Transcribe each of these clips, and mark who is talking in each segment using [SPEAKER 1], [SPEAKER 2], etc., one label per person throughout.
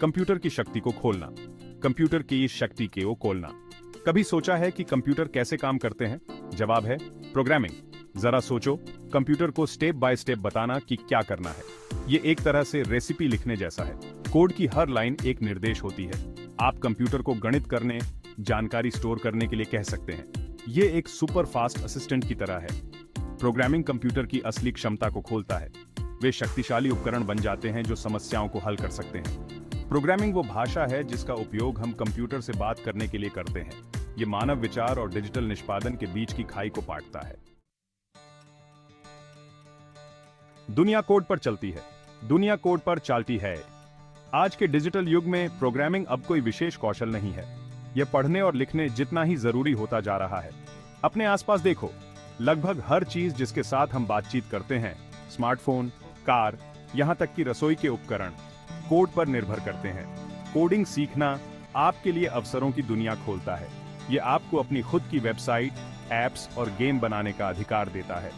[SPEAKER 1] Computer की शक्ति को खोलना, कंप्यूटर की इस शक्ति को खोलना। कभी सोचा है कि कंप्यूटर कैसे काम करते हैं? जवाब है प्रोग्रामिंग। जरा सोचो, कंप्यूटर को स्टेप बाय स्टेप बताना कि क्या करना है। ये एक तरह से रेसिपी लिखने जैसा है। कोड की हर लाइन एक निर्देश होती है। आप कंप्यूटर को गणित करने, जानकारी स्टोर करने के लिए कह सकते हैं। ये एक सुपर फास्ट असिस्टेंट की तरह है। प्रोग्रामिंग कंप्यूटर की असली क्षमता को खोलता है। वे शक्तिशाली उपकरण बन जाते हैं जो समस्याओं को हल कर सकते हैं। प्रोग्रामिंग वो भाषा है जिसका उपयोग हम कंप्यूटर से बात करने के लिए करते हैं। ये मानव विचार और डिजिटल निष्पादन के बीच की खाई को पाटता है। दुनिया कोड पर चलती है, दुनिया कोड पर चलती है। आज के डिजिटल युग में प्रोग्रामिंग अब कोई विशेष कौशल नहीं है। यह पढ़ने और लिखने जितना ही जरूरी होता जा रहा है। अपने आसपास देखो, लगभग हर चीज जिसके साथ हम बातचीत करते हैं, स्मार्टफोन, कार, यहां तक कि रसोई के उपकरण, कोड पर निर्भर करते हैं। कोडिंग सीखना आपके लिए अवसरों की दुनिया खोलता है। यह आपको अपनी खुद की वेबसाइट, एप्स और गेम बनाने का अधिकार देता है।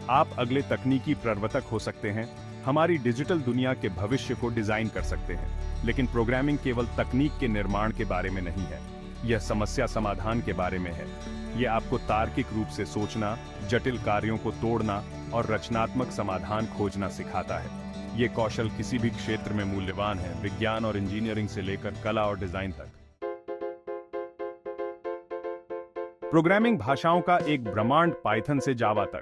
[SPEAKER 1] आप अगले तकनीकी प्रवर्तक हो सकते हैं, हमारी डिजिटल दुनिया के भविष्य को डिजाइन कर सकते हैं। लेकिन प्रोग्रामिंग केवल तकनीक के निर्माण के बारे में नहीं है, यह समस्या समाधान के बारे में है। यह आपको तार्किक रूप से सोचना, जटिल कार्यों को तोड़ना और रचनात्मक समाधान खोजना सिखाता है। ये कौशल किसी भी क्षेत्र में मूल्यवान है, विज्ञान और इंजीनियरिंग से लेकर कला और डिजाइन तक। प्रोग्रामिंग भाषाओं का एक ब्रह्मांड पाइथन से जावा तक।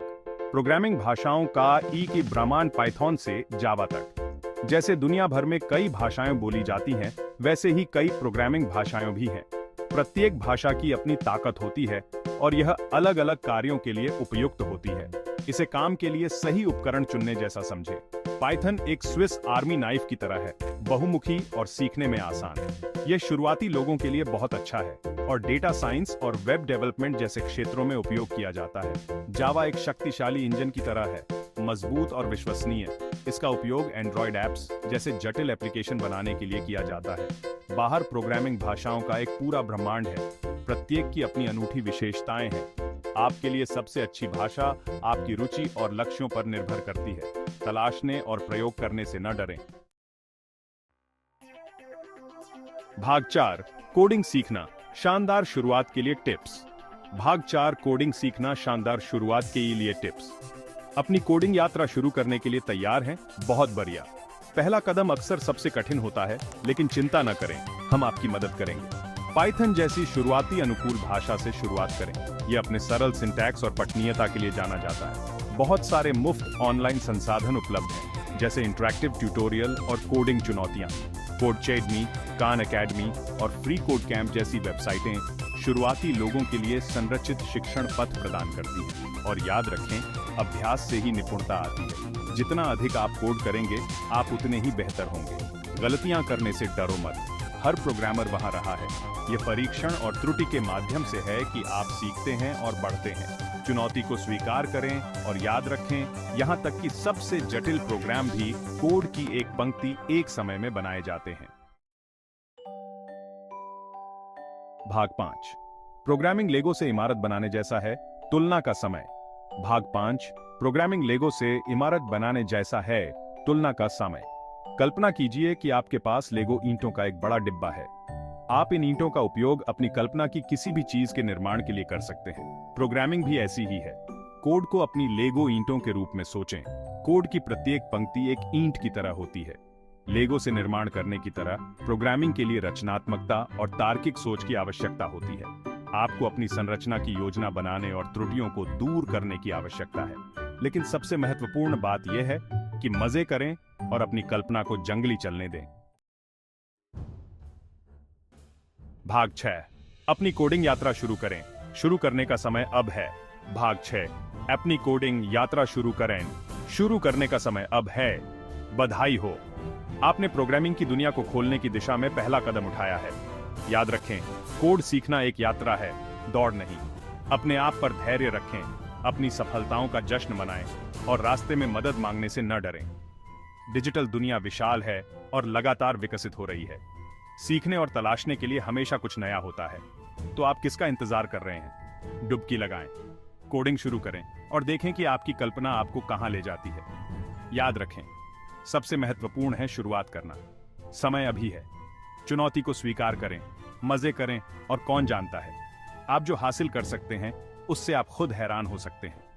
[SPEAKER 1] प्रोग्रामिंग भाषाओं का की ब्रह्मांड पाइथन से जावा तक। जैसे दुनिया भर में कई भाषाएं बोली जाती हैं, वैसे ही कई प्रोग्रामिंग भाषाएं भी हैं। प्रत्येक भाषा की अपनी ताकत होती है और यह अलग अलग कार्यों के लिए उपयुक्त होती है। इसे काम के लिए सही उपकरण चुनने जैसा समझे। पाइथन एक स्विस आर्मी नाइफ की तरह है, बहुमुखी और सीखने में आसान। यह शुरुआती लोगों के लिए बहुत अच्छा है और डेटा साइंस और वेब डेवलपमेंट जैसे क्षेत्रों में उपयोग किया जाता है। जावा एक शक्तिशाली इंजन की तरह है, मजबूत और विश्वसनीय। इसका उपयोग एंड्रॉयड ऐप्स जैसे जटिल एप्लीकेशन बनाने के लिए किया जाता है। बाहर प्रोग्रामिंग भाषाओं का एक पूरा ब्रह्मांड है, प्रत्येक की अपनी अनूठी विशेषताएं हैं। आपके लिए सबसे अच्छी भाषा आपकी रुचि और लक्ष्यों पर निर्भर करती है। तलाशने और प्रयोग करने से न डरें। भाग 4, कोडिंग सीखना, शानदार शुरुआत के लिए टिप्स। भाग 4, कोडिंग सीखना, शानदार शुरुआत के लिए टिप्स। अपनी कोडिंग यात्रा शुरू करने के लिए तैयार हैं? बहुत बढ़िया। पहला कदम अक्सर सबसे कठिन होता है, लेकिन चिंता न करें, हम आपकी मदद करेंगे। पाइथन जैसी शुरुआती अनुकूल भाषा से शुरुआत करें। यह अपने सरल सिंटैक्स और पठनीयता के लिए जाना जाता है। बहुत सारे मुफ्त ऑनलाइन संसाधन उपलब्ध हैं, जैसे इंटरैक्टिव ट्यूटोरियल और कोडिंग चुनौतियां। कोडचेडमी, खान एकेडमी और फ्री कोड कैंप जैसी वेबसाइटें शुरुआती लोगों के लिए संरचित शिक्षण पथ प्रदान करती हैं। और याद रखें, अभ्यास से ही निपुणता आती है। जितना अधिक आप कोड करेंगे, आप उतने ही बेहतर होंगे। गलतियां करने से डरो मत, हर प्रोग्रामर वहां रहा है। ये परीक्षण और त्रुटि के माध्यम से है कि आप सीखते हैं और बढ़ते हैं। चुनौती को स्वीकार करें और याद रखें, यहां तक कि सबसे जटिल प्रोग्राम भी कोड की एक पंक्ति एक समय में बनाए जाते हैं। भाग 5, प्रोग्रामिंग लेगो से इमारत बनाने जैसा है, तुलना का समय। भाग 5, प्रोग्रामिंग लेगो से इमारत बनाने जैसा है, तुलना का समय। कल्पना कीजिए कि आपके पास लेगो ईंटों का एक बड़ा डिब्बा है। आप इन ईंटों का उपयोग अपनी कल्पना की किसी भी चीज के निर्माण के लिए कर सकते हैं। प्रोग्रामिंग भी ऐसी ही है। कोड को अपनी लेगो ईंटों के रूप में सोचें। कोड की प्रत्येक पंक्ति एक ईंट की तरह होती है। लेगो से निर्माण करने की तरह प्रोग्रामिंग के लिए रचनात्मकता और तार्किक सोच की आवश्यकता होती है। आपको अपनी संरचना की योजना बनाने और त्रुटियों को दूर करने की आवश्यकता है। लेकिन सबसे महत्वपूर्ण बात यह है कि मजे करें और अपनी कल्पना को जंगली चलने दें। भाग 6, अपनी कोडिंग यात्रा शुरू करें। शुरू करने का समय अब है। भाग 6, अपनी कोडिंग यात्रा शुरू करें। शुरू करने का समय अब है। बधाई हो, आपने प्रोग्रामिंग की दुनिया को खोलने की दिशा में पहला कदम उठाया है। याद रखें, कोड सीखना एक यात्रा है, दौड़ नहीं। अपने आप पर धैर्य रखें, अपनी सफलताओं का जश्न मनाएं और रास्ते में मदद मांगने से न डरें। डिजिटल दुनिया विशाल है और लगातार विकसित हो रही है। सीखने और तलाशने के लिए हमेशा कुछ नया होता है। तो आप किसका इंतजार कर रहे हैं? डुबकी लगाएं, कोडिंग शुरू करें और देखें कि आपकी कल्पना आपको कहां ले जाती है। याद रखें, सबसे महत्वपूर्ण है शुरुआत करना। समय अभी है, चुनौती को स्वीकार करें, मजे करें और कौन जानता है, आप जो हासिल कर सकते हैं उससे आप खुद हैरान हो सकते हैं।